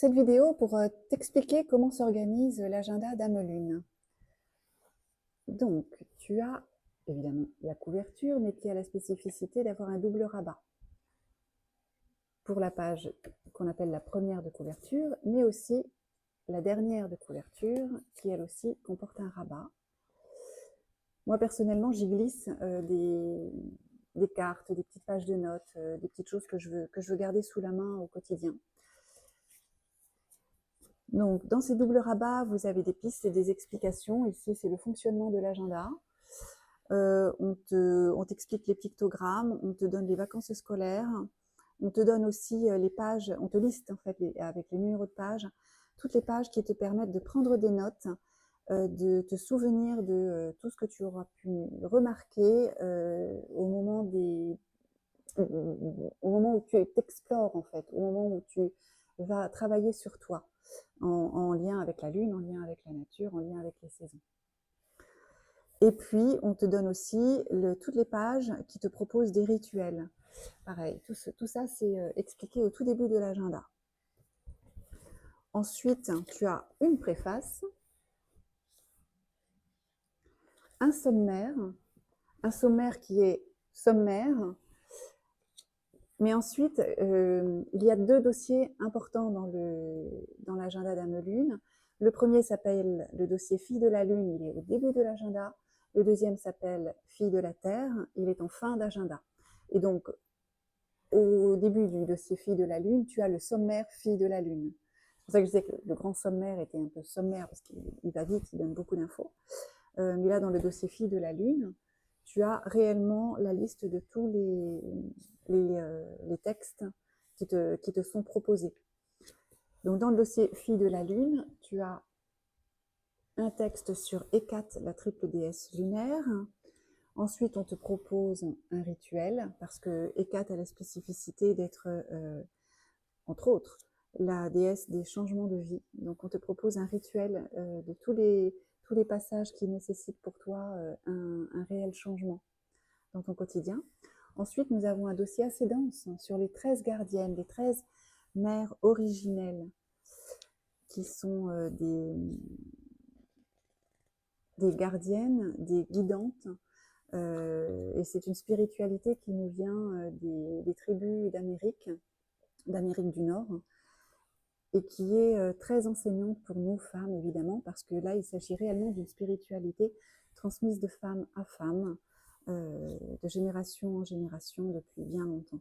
cette vidéo pour t'expliquer comment s'organise l'agenda d'Âme Lune. Donc, tu as évidemment la couverture, mais qui a la spécificité d'avoir un double rabat pour la page qu'on appelle la première de couverture, mais aussi la dernière de couverture, qui elle aussi comporte un rabat. Moi, personnellement, j'y glisse des cartes, des petites pages de notes, des petites choses que je veux garder sous la main au quotidien. Donc, dans ces doubles rabats, vous avez des pistes et des explications. Ici, c'est le fonctionnement de l'agenda. On t'explique les pictogrammes, on te donne les vacances scolaires, on te donne aussi les pages, on te liste en fait avec les numéros de pages, toutes les pages qui te permettent de prendre des notes, de te souvenir de tout ce que tu auras pu remarquer au moment où tu t'explores en fait, au moment où tu vas travailler sur toi, en lien avec la lune, en lien avec la nature, en lien avec les saisons. Et puis, on te donne aussi toutes les pages qui te proposent des rituels. Pareil, tout ça, c'est expliqué au tout début de l'agenda. Ensuite, tu as une préface, un sommaire qui est sommaire. Mais ensuite, il y a deux dossiers importants dans l'agenda d'Âme Lune. Le premier s'appelle le dossier Fille de la Lune, il est au début de l'agenda. Le deuxième s'appelle Fille de la Terre, il est en fin d'agenda. Et donc, au début du dossier Fille de la Lune, tu as le sommaire Fille de la Lune. C'est pour ça que je disais que le grand sommaire était un peu sommaire, parce qu'il va vite, il donne beaucoup d'infos. Mais là, dans le dossier Fille de la Lune, tu as réellement la liste de tous les textes qui te sont proposés. Donc, dans le dossier Fille de la Lune, tu as un texte sur Hécate, la triple déesse lunaire. Ensuite, on te propose un rituel, parce que Hécate a la spécificité d'être, entre autres, la déesse des changements de vie. Donc, on te propose un rituel de tous les passages qui nécessitent pour toi un réel changement dans ton quotidien. Ensuite, nous avons un dossier assez dense sur les 13 gardiennes, les 13 mères originelles, qui sont des gardiennes, des guidantes, et c'est une spiritualité qui nous vient des tribus d'Amérique du Nord, et qui est très enseignante pour nous femmes, évidemment, parce que là, il s'agit réellement d'une spiritualité transmise de femme à femme, de génération en génération depuis bien longtemps.